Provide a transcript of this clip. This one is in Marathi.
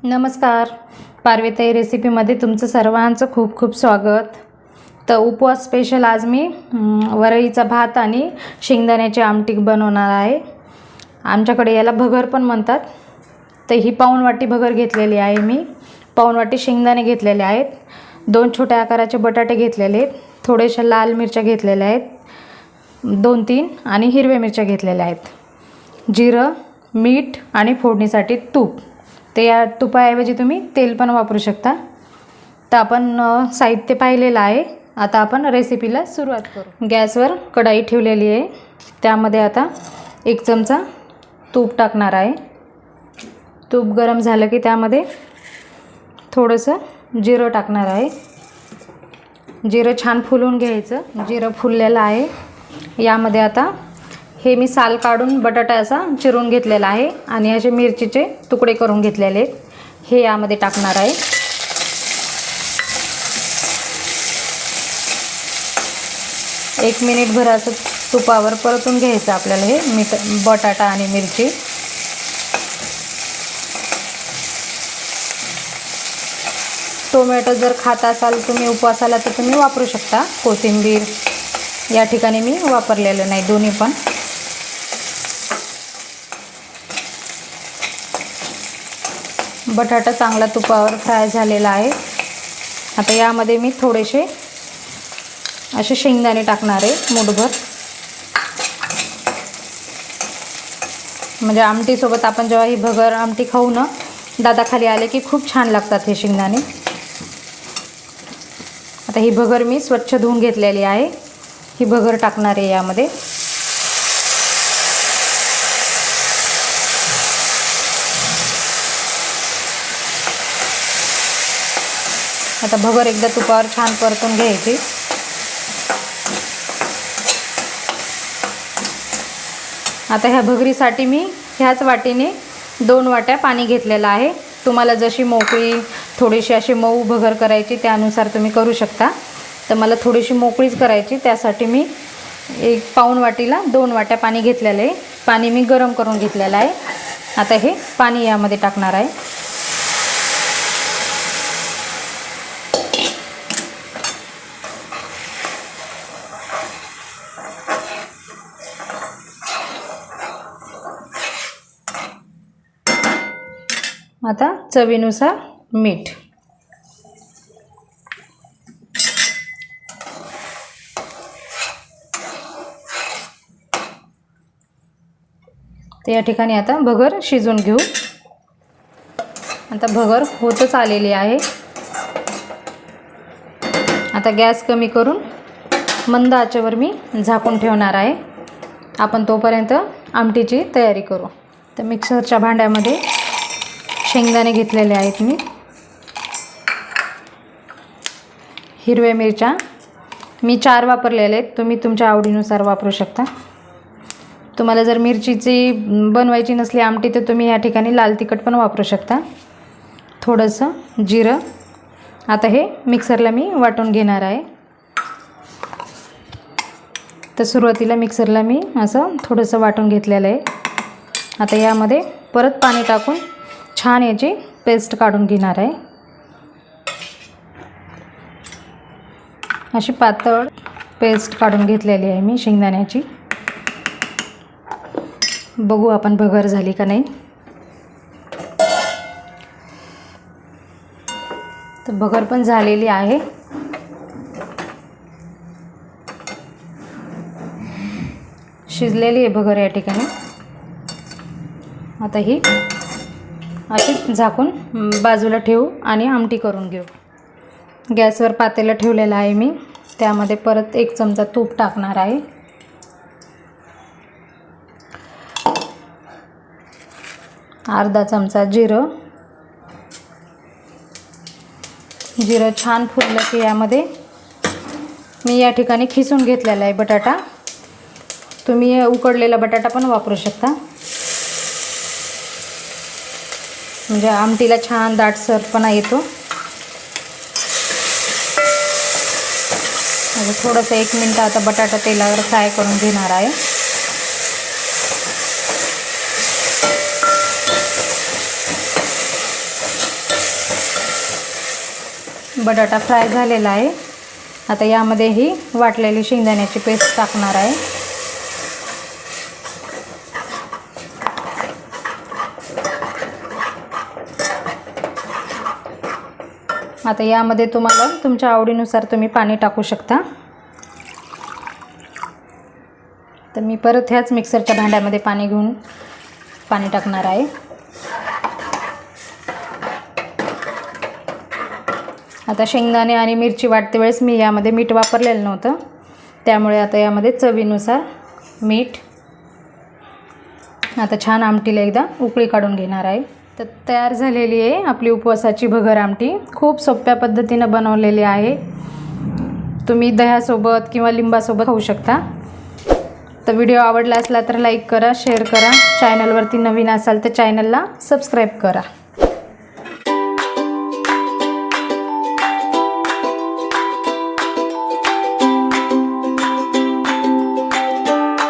नमस्कार. पारवे ताई रेसिपीमध्ये तुमचं सर्वांचं खूप खूप स्वागत. तर उपवास स्पेशल आज मी वरईचा भात आणि शेंगदाण्याची आमटी बनवणार आहे. आमच्याकडे याला भगर पण म्हणतात. तर ही पाऊण वाटी भगर घेतलेली आहे मी. पाऊण वाटी शेंगदाणे घेतलेले आहेत. 2 छोट्या आकाराचे बटाटे घेतलेले आहेत. थोड्याशा लाल मिरच्या घेतलेल्या आहेत. 2-3 आणि हिरव्या मिरच्या घेतलेल्या आहेत. जिरं, मीठ आणि फोडणीसाठी तूप. ते या तुपाऐवजी तुम्ही तेल पण वापरू शकता. तर आपण साहित्य पाहिलेलं आहे. आता आपण रेसिपीला सुरुवात करू. गॅसवर कढाई ठेवलेली आहे. त्यामध्ये आता 1 चमचा तूप टाकणार आहे. तूप गरम झालं की त्यामध्ये थोडंसं जिरं टाकणार आहे. जिरं छान फुलून घ्यायचं. जिरं फुललेलं आहे. यामध्ये आता हे मी साल काढून बटाटा असा चिरून घेतलेला आहे आणि असे मिरचीचे तुकडे करून घेतलेले आहेत. हे यामध्ये टाकणार आहे. एक मिनिटभर असं तुपावर परतून घ्यायचं आपल्याला हे बटाटा आणि मिरची. टोमॅटो जर खात असाल तुम्ही उपवासाला तर तुम्ही वापरू शकता. कोथिंबीर या ठिकाणी मी वापरलेलं नाही, दोन्ही पण. बटाटा चांगला तुपावर फ्राय झालेला आहे. आता यामध्ये मी थोडेसे असे शेंगदाणे टाकणार आहे, मूठभर. म्हणजे आमटीसोबत आपण जेव्हा ही भगर आमटी खाऊ ना, दाताखाली आले की खूप छान लागतात हे शेंगदाणे. आता ही भगर मी स्वच्छ धुवून घेतलेली आहे. ही भगर टाकणार आहे यामध्ये. आता भगर एकदा तुपावर छान परतून घ्यायची. आता ह्या भगरीसाठी मी ह्याच वाटीने 2 वाट्या पाणी घेतलेलं आहे. तुम्हाला जशी मोकळी थोडीशी अशी मऊ भगर करायची त्यानुसार तुम्ही करू शकता. तर मला थोडीशी मोकळीच करायची, त्यासाठी मी पाऊण वाटीला 2 वाट्या पाणी घेतलेलं आहे. पाणी मी गरम करून घेतलेलं आहे. आता हे पाणी यामध्ये टाकणार आहे. आता चवीनुसार मीठ. तर या ठिकाणी आता भगर शिजून घेऊ. आता भगर होतच आलेली आहे. आता गॅस कमी करून मंद आचेवर मी झाकून ठेवणार आहे. आपण तोपर्यंत आमटीची तयारी करू. तर मिक्सरच्या भांड्यामध्ये शेंगदाणे घेतलेले आहेत मी. हिरव्या मिरच्या मी 4 वापरलेले आहेत. तुम्ही तुमच्या आवडीनुसार वापरू शकता. तुम्हाला जर मिरचीची बनवायची नसली आमटी तर तुम्ही या ठिकाणी लाल तिखट पण वापरू शकता. थोडंसं जिरं. आता हे मिक्सरला मी वाटून घेणार आहे. तर सुरुवातीला मिक्सरला मी असं थोडंसं वाटून घेतलेलं आहे. आता यामध्ये परत पाणी टाकून छान याची पेस्ट काढून घेणार आहे. अशी पातळ पेस्ट काढून घेतलेली आहे मी शेंगदाण्याची. बघू आपण भगर झाली का नाही. तर भगर पण झालेली आहे. शिजलेली आहे भगर या ठिकाणी. आता ही अशी झाकून बाजूला ठेवू आणि आमटी करून घेऊ. गॅसवर पातेलं ठेवलेलं आहे मी. त्यामध्ये परत 1 चमचा तूप टाकणार आहे. अर्धा चमचा जिरं. जिरं छान फुललं की यामध्ये मी या ठिकाणी खिसून घेतलेला आहे बटाटा. तुम्ही उकडलेला बटाटा पण वापरू शकता. म्हणजे आमटीला छान दाटसरपणा येतो. थोडंसं 1 मिनिट आता बटाटा तेलावर फ्राय करून घेणार आहे. बटाटा फ्राय झालेला आहे. आता यामध्ये ही वाटलेली शेंगदाण्याची पेस्ट टाकणार आहे. आता यामध्ये तुम्हाला तुमच्या आवडीनुसार तुम्ही पाणी टाकू शकता. तर मी परत ह्याच मिक्सरच्या भांड्यामध्ये पाणी घेऊन पाणी टाकणार आहे. आता शेंगदाणे आणि मिरची वाटते वेळेस मी यामध्ये मीठ वापरलेलं नव्हतं, त्यामुळे आता यामध्ये चवीनुसार मीठ. आता छान आमटीला एकदा उकळी काढून घेणार आहे. तर तयार झालेली आहे आपली उपवासाची भगर आमटी. खूप सोप्या पद्धतीनं बनवलेली आहे. तुम्ही दह्यासोबत किंवा लिंबासोबत खाऊ शकता. तर व्हिडिओ आवडला असला तर लाईक करा, शेअर करा. चॅनलवरती नवीन असाल तर चॅनलला सबस्क्राईब करा.